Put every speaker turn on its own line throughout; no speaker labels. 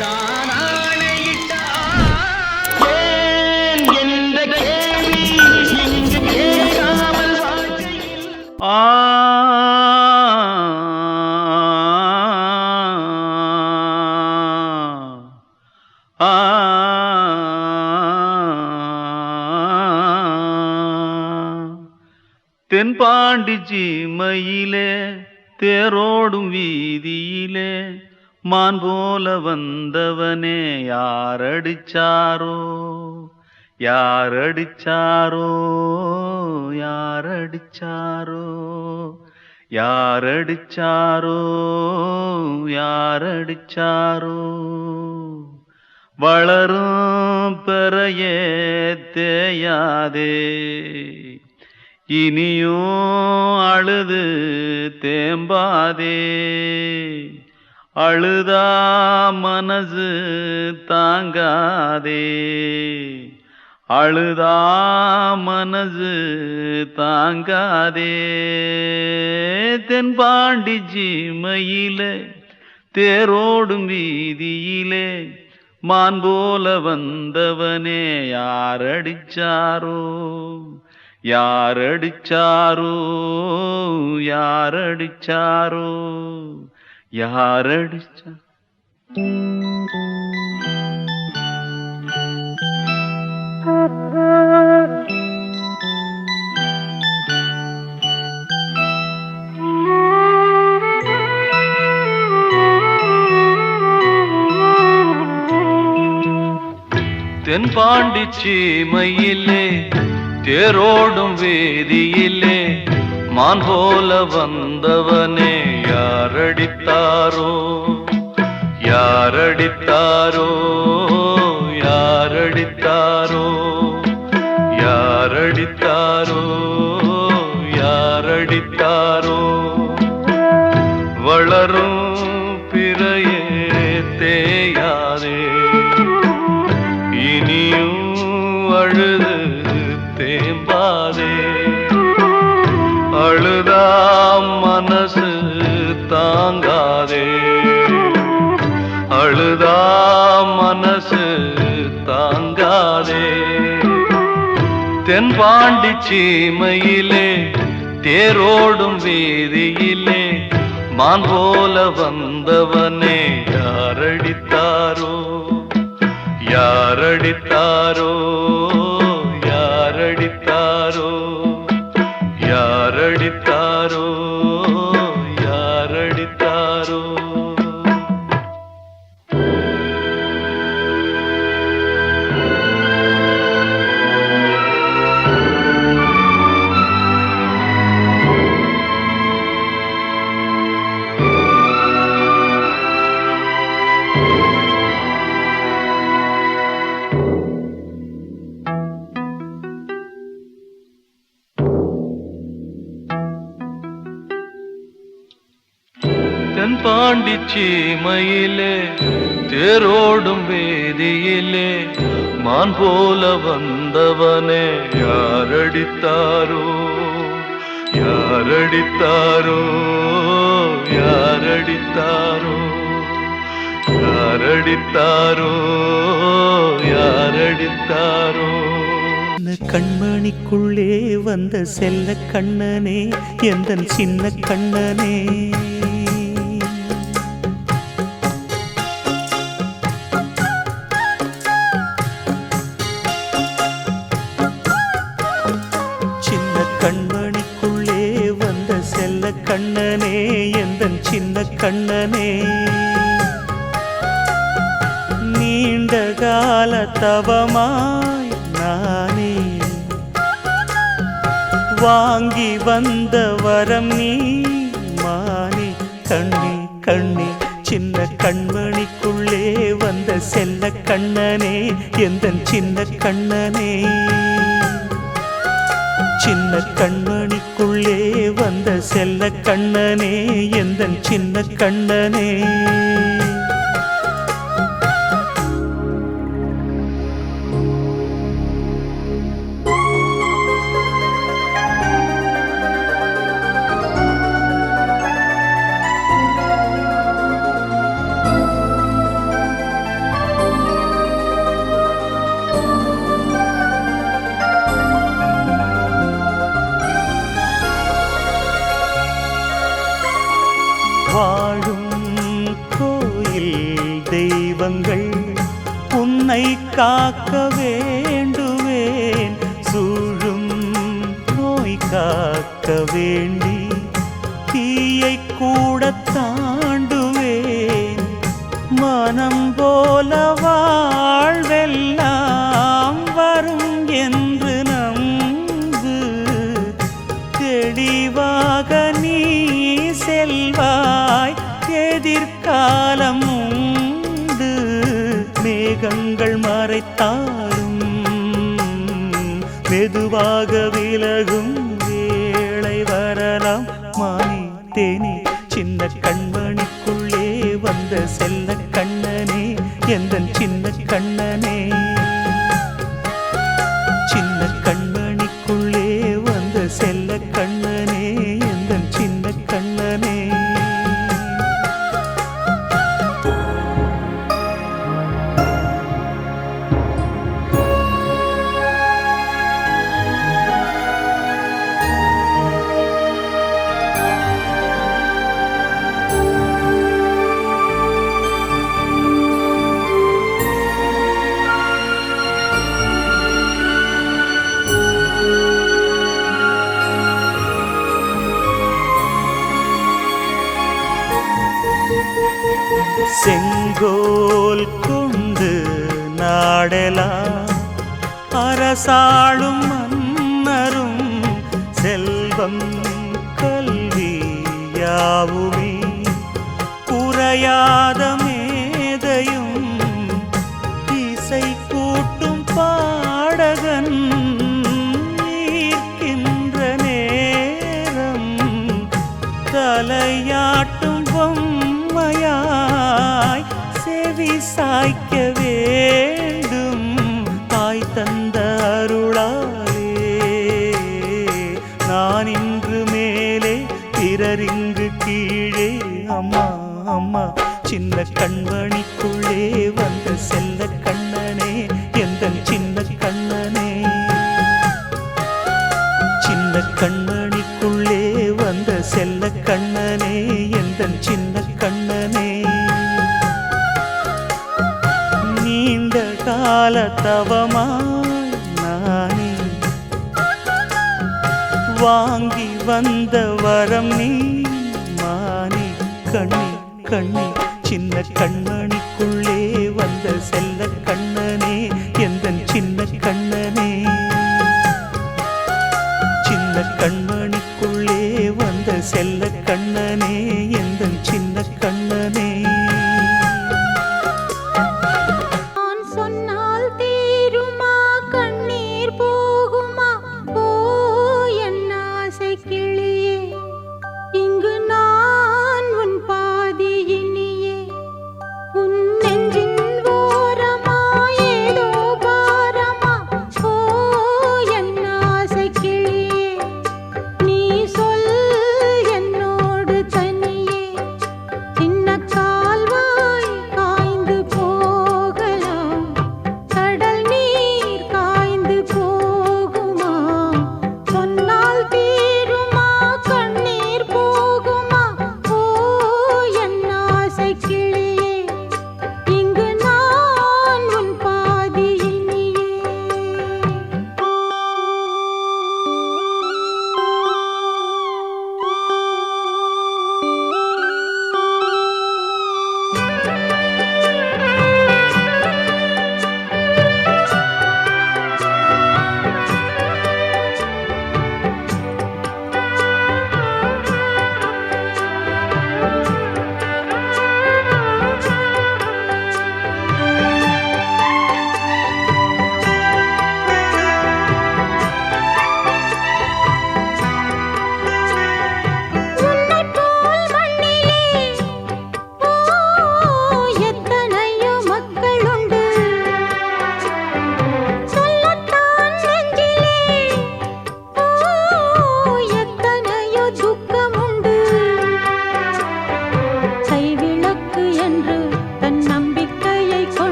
நான் ஆணையிட்டால் ஏன் என்ற கேள்வி இங்கு கேட்காமல் வாழ்க்கையில் தென்பாண்டி சீமையிலே தேரோடும் வீதியிலே மான் போல வந்தவனே யாரடிச்சாரோ யாரடிச்சாரோ யாரடிச்சாரோ யாரடிச்சாரோ யாரடிச்சாரோ வளரும் பெறையே தேயாதே இனியும் அழுது தேம்பாதே அழுதா மனசு தாங்காதே அழுதா மனசு தாங்காதே தென்பாண்டி சீமையிலே தேரோடும் வீதியிலே மான் போல வந்தவனே யாரடிச்சாரோ யாரடிச்சாரோ யாரடிச்சாரோ யாரடிச்சா தென்பாண்டி சீமையிலே தேரோடும் வேதியிலே மான் போல வந்தவனே யாரடித்தாரோ யாரடித்தாரோ யாரடித்தாரோ யாரடித்தாரோ யாரடித்தாரோ வளரும் பிறையே தேயாதே இனியும் அழுது தேம்பாதே அழுதா மனசு தாங்காதே அழுதா மனசு தாங்காதே தென்பாண்டி சீமையிலே தேரோடும் வீதியிலே மான் போல வந்தவனே யாரடித்தாரோ யாரடித்தாரோ யாரடித்தாரோ யாரடித்தாரோ யாரடித்தாரோ தென்பாண்டி சீமையிலே தேரோடும் வேதியிலே மான் போல வந்தவனே யாரடித்தாரோ யாரடித்தாரோ யாரடித்தாரோ யாரடித்தாரோ யாரடித்தாரோ
கண்மணிக்குள்ளே வந்த செல்ல கண்ணனே எந்தன் சின்ன கண்ணனே கண்மணிக்குள்ளே வந்த செல்ல கண்ணனே எந்தன் சின்ன கண்ணனே நீண்ட கால தவமாய் நானே வாங்கி வந்த வரம் நீ மானே கண்ணே கண்ணே சின்ன கண்மணிக்குள்ளே வந்த செல்ல கண்ணனே எந்தன் சின்ன கண்ணனே சின்ன கண்மணிக்குள்ளே வந்த செல்ல கண்ணனே எந்தன் சின்ன கண்ணனே தெய்வங்கள் உன்னை காக்க வேண்டுவேன், சூழும் நோய் காக்க வேண்டி தீயை கூட தாண்டுவேன். மனம் போல வாழ்வெல்லாம் வரும் என்று நம்பு, தெளிவாக நீ செல்வாய், எதிர்காலம் உண்டு. மேகங்கள் மறைத்தாலும் மெதுவாக விலகும் வேளை வரலாம். மானே தேனே சின்ன கண்மணிக்குள்ளே வந்த செல்ல கண்ணனே, எந்தன் சின்ன கண்ணனே. சின்ன கண்மணிக்குள்ளே வந்த செல்ல கண்ணனே, எந்தன் சின்ன கண்ணனே. செங்கோல் கொண்டு நாடெலாம் அரசாளும் மன்னரும், செல்வம் கல்வி யாவுமே குறையாத மேதையும், இசை கூட்டும் பாடகன் ஈர்க்கின்ற நேரம், தலையாட்டும் பொம்மையாய் செவி சாய்க்க வேண்டும். தாய் தந்த அருளாலே நான் இன்று மேலே, பிறரிங்கு கீழே. அம்மா அம்மா சின்ன கண்மணிக்குள்ளே வந்த செல்ல கண்ணனே, எந்தன் சின்ன கண்ணனே. சின்ன கண்மணிக்குள்ளே வந்த செல்ல கண்ணனே, எந்தன் சின்ன கண்ணனே. நீண்ட கால தவமாய் நானே வாங்கி வந்த வரம் நீ, மானே கண்ணே கண்ணே. சின்ன கண்மணிக்குள்ளே வந்த செல்ல கண்ணனே, எந்தன் சின்ன கண்ணனே. சின்ன கண்மணிக்குள்ளே வந்த செல்ல கண்ணனே, எந்தன் சின்ன கண்ணனே.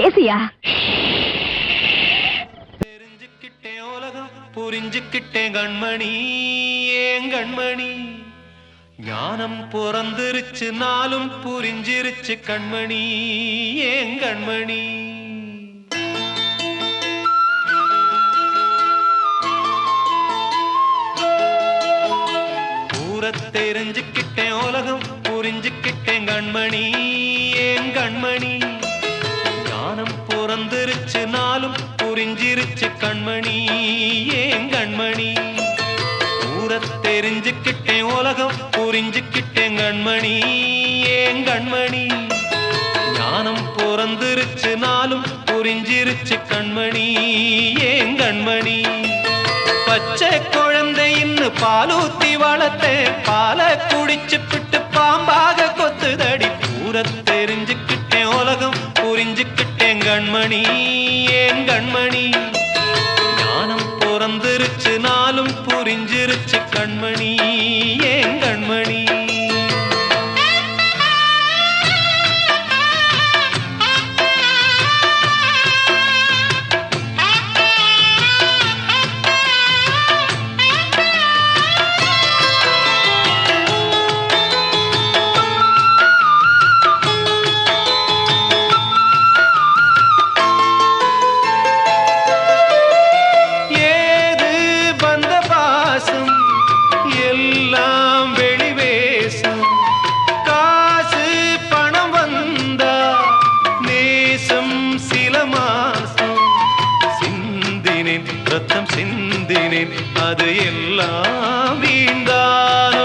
பேசியா?
தெரிஞ்சுக்கிட்டேன் உலகம் புரிஞ்சுக்கிட்டேன் கண்மணி ஏன் கண்மணி ஞானம் பிறந்திருச்சு நாளும் புரிஞ்சிருச்சு கண்மணி ஏன் கண்மணி தெரிஞ்சுக்கிட்டேன் உலகம் புரிஞ்சுக்கிட்டேன் கண்மணி ஏன் கண்மணி ஞானம் பிறந்திருச்சு நாளும் புரிஞ்சிருச்சு கண்மணி ஏன் கண்மணி தெரிஞ்சுக்கிட்டேன் உலகம் புரிஞ்சுக்கிட்டேன் கண்மணி ஏன் கண்மணி ஞானம் பிறந்திருச்சு நாளும் புரிஞ்சிருச்சு கண்மணி ஏன் கண்மணி பச்சை குழந்தை இன்னும் பாலூத்தி வளர்த்தேன் பாலை குடிச்சு பிட்டு பாம்பாக கொத்துதடி தெரிஞ்சுக்கிட்டேன் உலகம் புரிஞ்சுக்கிட்டேன் கண்மணி ஏன் கண்மணி ஞானம் பிறந்திருச்சு நாளும் புரிஞ்சிருச்சு கண்மணி ஏன் கண்மணி ரத்தம் சிந்தினேன் அது எல்லாம் வீண்டானோ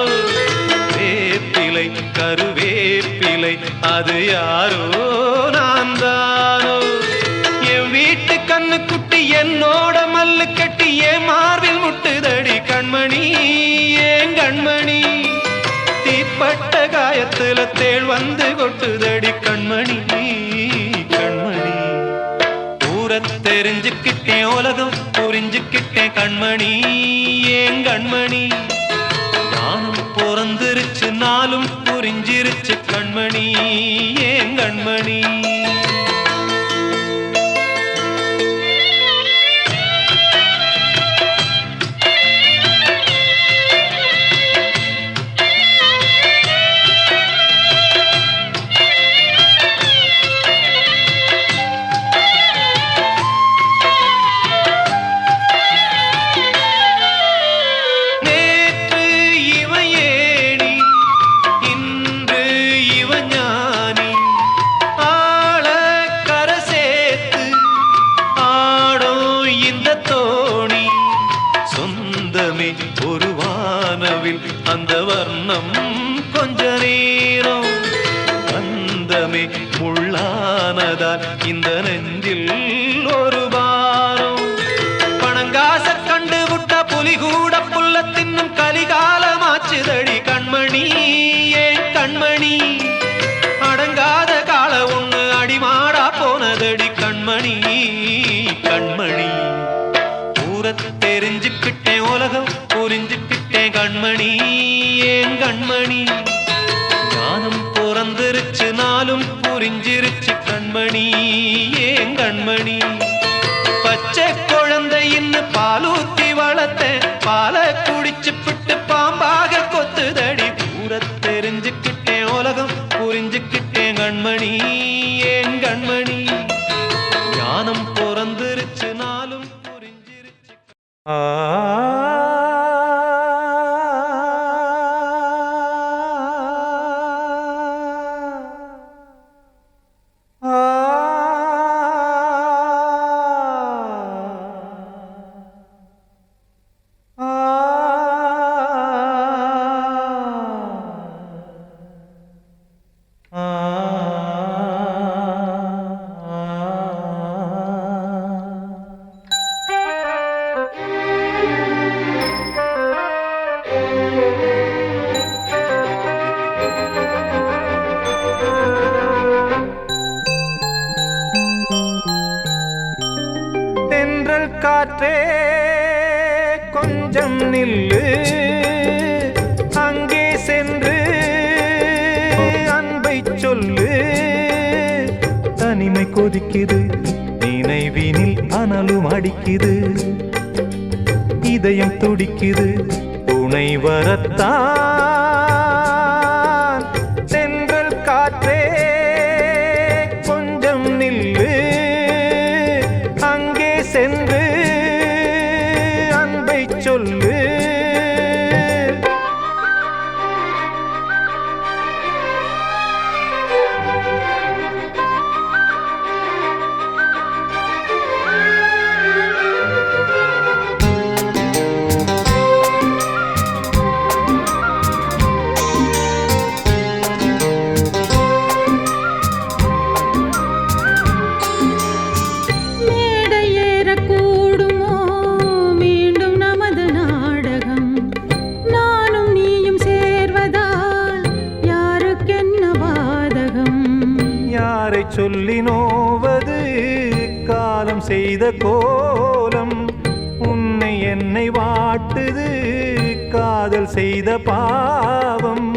வேப்பிலை கருவேப்பிலை அது யாரோ நான் தானோ என் வீட்டு கண்ணு குட்டி என்னோட மல்லு கட்டி என் மார்பில் முட்டுதடி கண்மணி ஏன் கண்மணி தீப்பட்ட காயத்துல தேள் வந்து கொட்டுதடி கண்மணி கண்மணி தெரிஞ்சுக்கிட்டேன் உலகம் புரிஞ்சுக்கிட்டேன் கண்மணி ஏன் கண்மணி ஞானம் பிறந்திருச்சு நாளும் புரிஞ்சிருச்சு கண்மணி ஏன் கண்மணி ஒரு வானவில் அந்த வர்ணம் கொஞ்ச நேரம் அந்தமே முள்ளானதால் இந்த நெஞ்சில் ஒரு பாரம் பணங்காச கண்டு விட்ட புலி கூட புல்ல தின்னும் கலிகாலமாச்சுதடி கண்மணி ஏன் கண்மணி அடங்காத கால ஒண்ணு அடிமாடா போனதடி கண்மணி கண்மணி தெரிஞ்சுக்கிட்டேன் உலகம் புரிஞ்சுக்கிட்டேன் கண்மணி ஏன் கண்மணி ஞானம் பிறந்திருச்சு நாளும் புரிஞ்சிருச்சு கண்மணி ஏன் கண்மணி பச்சை குழந்தை இன்னும் பாலூத்தி வளர்த்தேன் பாலை குடிச்சு பிட்டு பாம்பாக கொத்துதடி தெரிஞ்சுக்கிட்டேன் உலகம் புரிஞ்சுக்கிட்டேன் கண்மணி ஏன் கண்மணி ஞானம் பிறந்திருச்சு நாளும்
காற்றே கொஞ்சம் நில்லு அங்கே சென்று அன்பை சொல்லு தனிமை
கொதிக்குது நினைவினில் அனலும் அடிக்குது இதயம் துடிக்குது துணை வரத்தான் தென்றல் காற்றே கொஞ்சம் நில்லு அங்கே சென்று அன்பை சொல்லு சொல்லி நோவது காலம் செய்த கோலம் உன்னை என்னை வாட்டுது காதல் செய்த பாவம்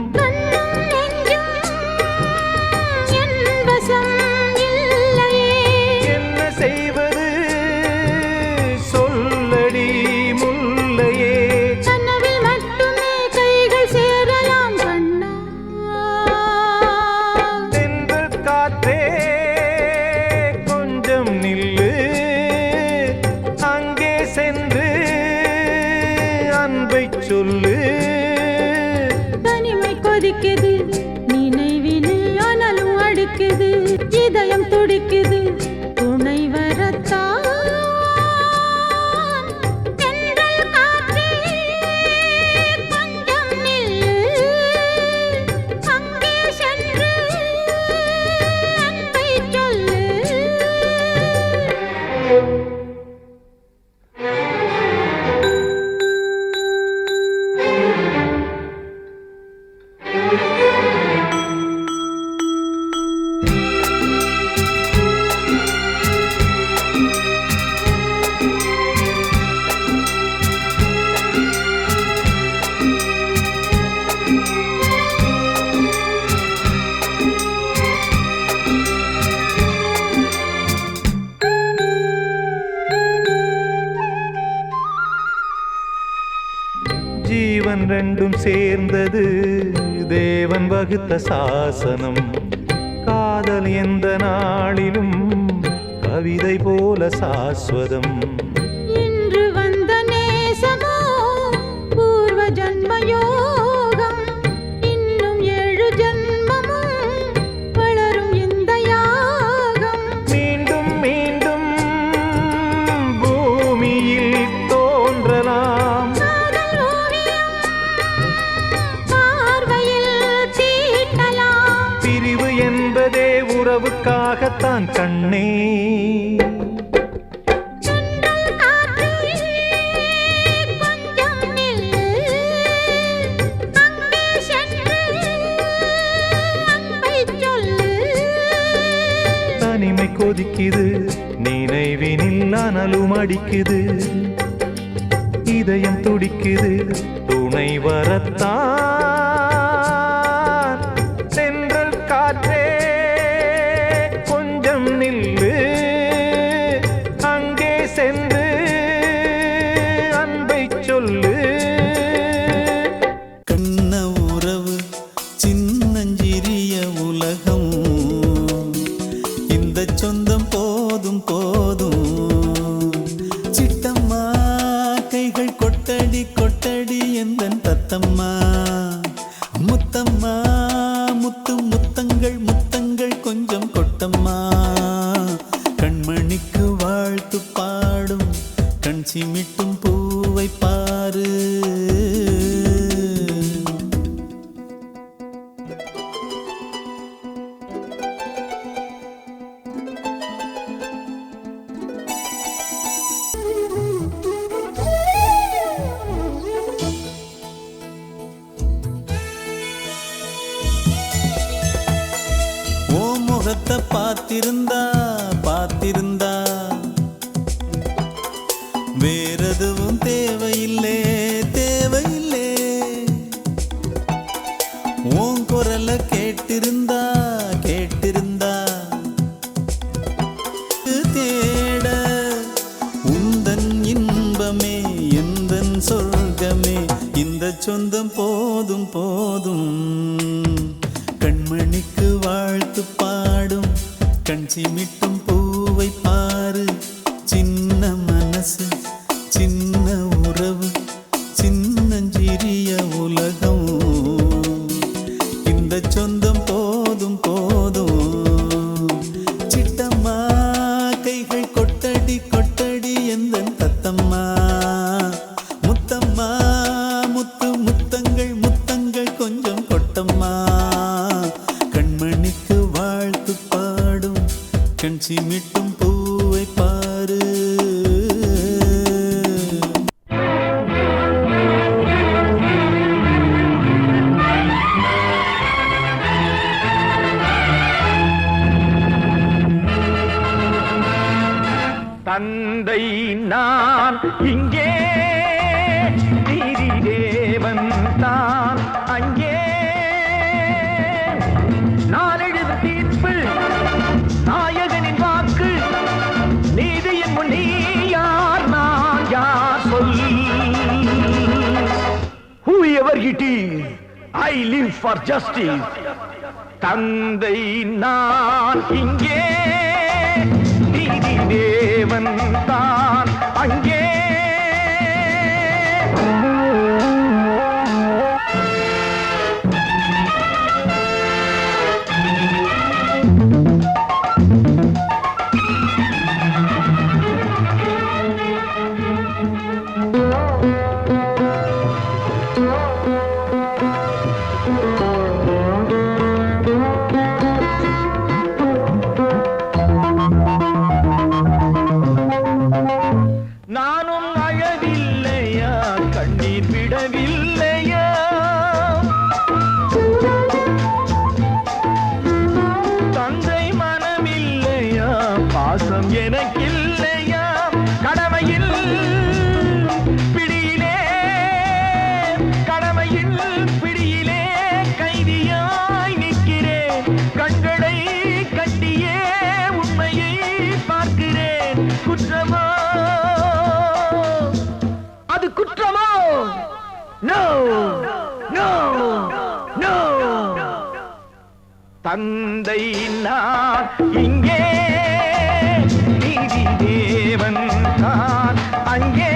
என்ன செய்வது சொல்லடி முல்லையே
கனவில் மட்டுமே கைகள் சேரலாம் கண்ணா
தென்றல் காற்றே நில்லு அங்கே சென்று அன்பை சொல்லு
தனிமை கொதிக்குது நினைவினில் அனலும் அடிக்குது இதயம் துடிக்குது துணை வரத்தான் தென்றல் காற்றே கொஞ்சம் நில்லு அங்கே சென்று அன்பை சொல்லு
ஜீவன் ரெண்டும் சேர்ந்தது தேவன் வகுத்த சாசனம் காதல் எந்த நாளிலும் கவிதை போல சாஸ்வதம்
இன்று வந்த நேசமோ பூர்வ ஜன்ம யோகம் இன்னும் 7 ஜன்மமும் வளரும் இந்த யாகம்
மீண்டும் மீண்டும் பூமியில் தோன்றலாம் பிரிவு என்பதே உறவுக்காகத்தான் கண்ணே தனிமை கொதிக்குது நினைவினில் அனலும் அடிக்குது இதயம் துடிக்குது துணை வரத்தான் தென்றல் காற்றே கொஞ்சம் நில்லு அங்கே சென்று அன்பை சொல்லு
கண்ண உறவு சின்னஞ்சிறிய உலகம் இந்த சொந்தம் போதும் போதும் சிட்டம்மா கைகள் கொட்டடி கொட்டடி எந்தன் தத்தம்மா முத்தம்மா முத்து முத்தங்கள் முத்தங்கள் கொஞ்சம் கொட்டம்மா கண்மணிக்கு வாழ்த்து பாடும் கண் சிமிட்டும் பூவை பாரு முகத்தை பார்த்திருந்தா பார்த்திருந்தா வேறெதுவும் தேவையில்லை தேவையில்லை உன் குரலை கேட்டிருந்தா கேட்டிருந்தா
தேட உந்தன் இன்பமே எந்தன் சொர்க்கமே இந்த சொந்தம் போதும் போதும் கண்மணிக்கு வாழ்த்து பாடும் கண் சிமிட்டும் பூவை பாரு சின்ன மனசு சின்ன உறவு சின்னஞ்சிறிய உலகம் இந்த சொந்தம் போதும் போதும் சிட்டம்மா கைகள் கொட்டடி கொட்டடி எந்தன் தத்தம்மா முத்தம்மா முத்து முத்தங்கள் முத்தங்கள் கொஞ்சம் கொட்டம்மா கண்மணிக்கு வாழ்த்து பாடும் கண் சிமிட்டும் பூவை பாரு
தந்தை நான் இங்கே நீதி தேவன் தான் அங்கே நான் எழுதும் தீர்ப்பு நாயகனின் வாக்கு நீதியின் முன் நீ யார் நான் யார் சொல் whoever it is I live for justice தந்தை நான் இங்கே நீதி தேவன் தான் அங்கே நானும் அழவில்லையா கண்ணீர் விடவில்லையா தந்தை மனமில்லையா பாசம் எனக்கில்லையா கடமையில் பிடியிலே கடமையில் பிடியிலே கைதியாய் நிற்கிறேன் கண்களை கட்டியே உண்மையை பார்க்கிறேன் குற்றமா அது குற்றமோ நோ நோ நோ தந்தை நான் இங்கே நீதி தேவன் தான் அங்கே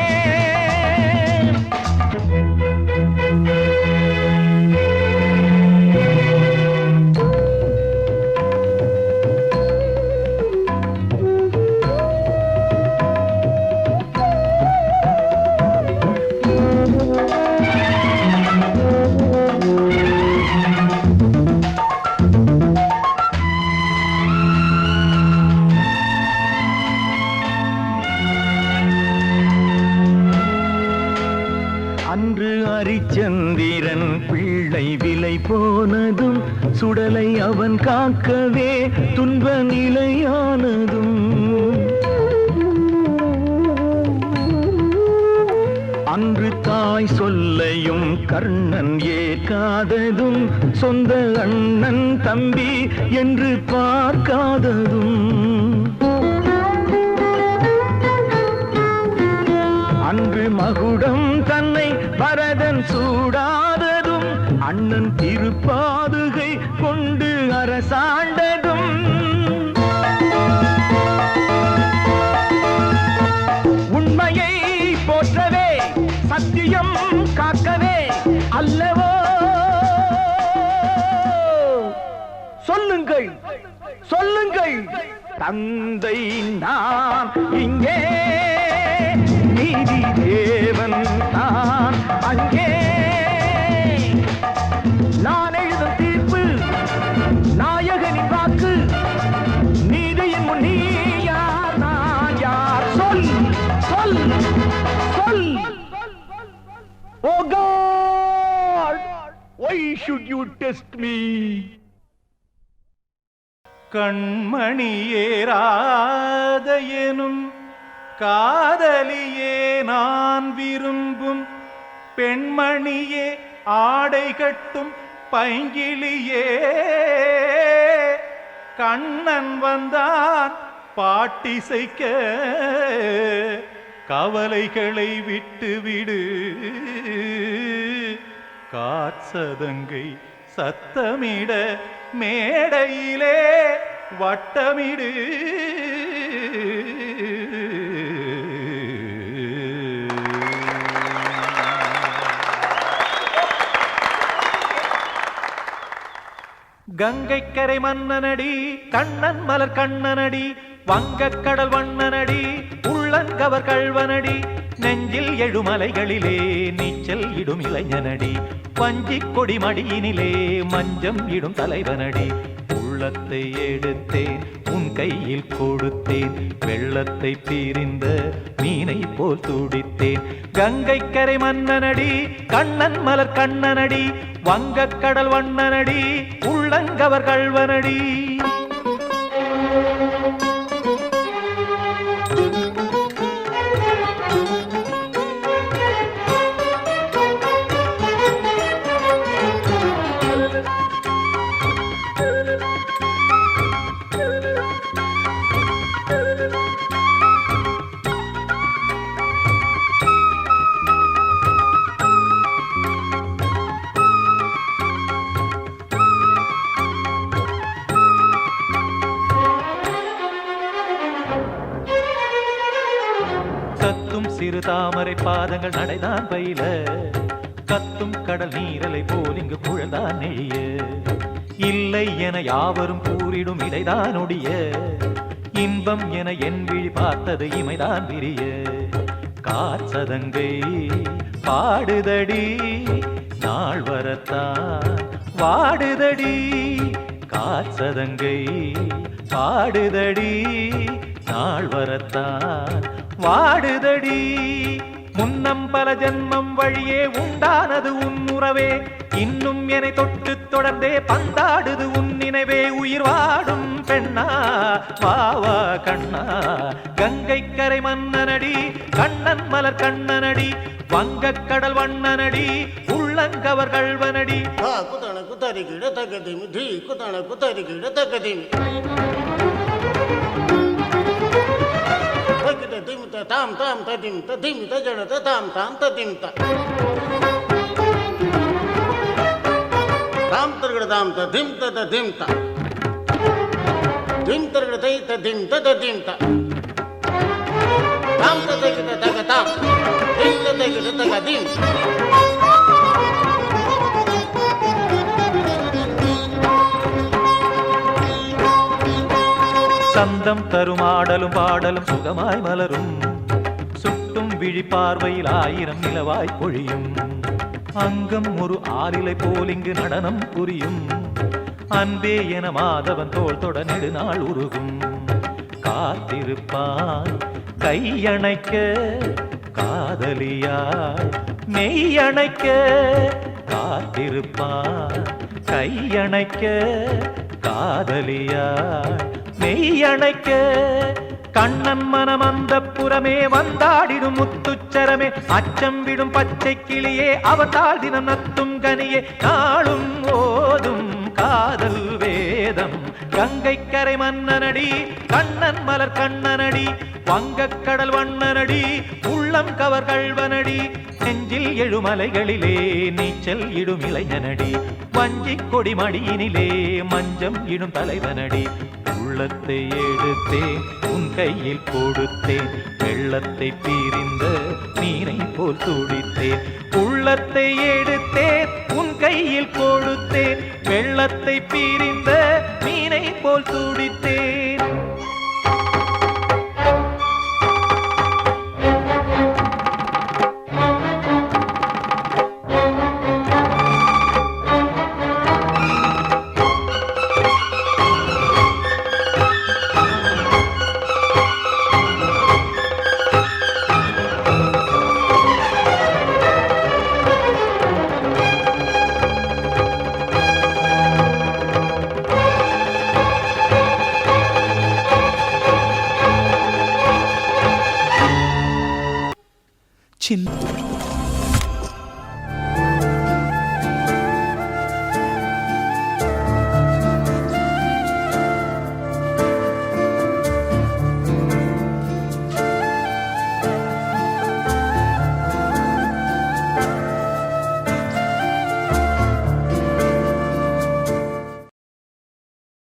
அன்று அரிச்சந்திரன் பிள்ளை விலை போனதும் சுடலை அவன் காக்கவே துன்ப நிலையானதும் அன்று தாய் சொல்லையும் கர்ணன் ஏற்காததும் சொந்த அண்ணன் தம்பி என்று பார்க்காததும் அன்று மகுடம் தன்னை பரதன் சூடாததும் அண்ணன் திருப்பாதுகை கொண்டு அரசாண்டதும் உண்மையை போற்றவே சத்தியம் காக்கவே அல்லவோ சொல்லுங்கள் சொல்லுங்கள் தந்தை நான் இங்கே நீதி தேவன் தான் அங்கே நான் எழுதும் தீர்ப்பு நாயகனின் வாக்கு நீதியின் முன் நீ யார் நான் யார் சொல் சொல் சொல் Oh God, why should you test me?
கண்மணியேராத எனும் காதலியே நான் விரும்பும் பெண்மணியே ஆடை கட்டும் பைங்கிளியே கண்ணன் வந்தான்
பாட்டிசைக்க கவலைகளை விட்டுவிடு காற்சதங்கை சத்தமிட மேடையிலே வட்டமிடு கங்கைக்கரை மன்னனடி கண்ணன் மலர் கண்ணனடி வங்கக்கடல் வண்ணனடி உள்ளங்கவர் கள்வனடி நெஞ்சில் எழுமலைகளிலே நீச்சல் இடும் இளைஞனடி வஞ்சிக் கொடி மடியினிலே மஞ்சம் இடும் தலைவனடி உள்ளத்தை எடுத்தேன் உன் கையில் கொடுத்தேன் வெள்ளத்தை பிரிந்த மீனை போல் துடித்தேன் கங்கைக்கரை மன்னனடி கண்ணன் மலர் கண்ணனடி வங்கக்கடல் வண்ணனடி உள்ளங்கவர் கள்வனடி சிறு தாமரை பாதங்கள் நடைதான் பயில கத்தும் கடல் நீரலை போல் இங்கு குழல்தான் நெழிய இல்லை என யாவரும் கூறிடும் இடைதான் ஒடிய இன்பம் என என் விழி பார்த்தது இமைதான் விரிய காற்சதங்கை பாடுதடி நாள் வரத்தான் வாடுதடி காற்சதங்கை பாடுதடி நாள் வரத்தான் வாடுதடி முன்னம் பல ஜென்மம் வழியே உண்டானது உன் உறவே இன்னும் என்னை தொட்டு தொடர்ந்தே பந்தாடுது உன் நினைவே உயிர் வாடும் பெண்ணா வாவா கண்ணா கங்கைக்கரை மன்னனடி கண்ணன் மலர் கண்ணனடி வங்கக்கடல் வண்ணனடி உள்ளங்கவர் கள்வனடி
குதண குத்தரி கிட தகதிமி தி குதண குத்தரி கிட தகதிமி தாம் தாம் ததிம் ததிம் தஜன தாம் தாம் ததிம் தாம் தர்கட தாம் ததிம் ததிம் த திம் தர்கட தை ததிம் ததிம் த தாம் ததகிட தக தாம் திம் ததகிட தகதிம்
சந்தம் தரும் ஆடலும் பாடலும் சுகமாய் மலரும் சுட்டும் விழி பார்வையில் ஆயிரம் நிலவாய் பொழியும் அங்கம் ஒரு ஆலிலை போல் இங்கு நடனம் புரியும் அன்பே என மாதவன் தோள் தொட நெடுநாள் உருகும் காத்திருப்பான் கையணைக்க காதலியாய் மெய்யணைக்க காத்திருப்பான் கையணைக்க காதலியாய் மெய்யணைக்க கண்ணன் மனம் அந்த புறமே வந்தாடிடும் முத்துச்சரமே அச்சம் விடும் பச்சை கிளியே அவத்தால் தினம் நத்தும் கனியே நாளும் ஓதும் காதல் வேதம் கங்கைக்கரை மன்னனடி கண்ணன் மலர் கண்ணனடி வங்கக்கடல் வண்ணனடி உள்ளம் கவர் கள்வனடி நெஞ்சில் எழுமலைகளிலே நீச்சல் இடும் இளைஞனடி வஞ்சிக் கொடி மடியினிலே மஞ்சம் இடும் தலைவனடி உள்ளத்தை எடுத்தேன் உன் கையில் கொடுத்தேன் வெள்ளத்தை பிரிந்த மீனை போல் துடித்தேன் உள்ளத்தை எடுத்தேன் உன் கையில் கொடுத்தேன் வெள்ளத்தை பிரிந்த மீனை போல் துடித்தேன்
சின்ன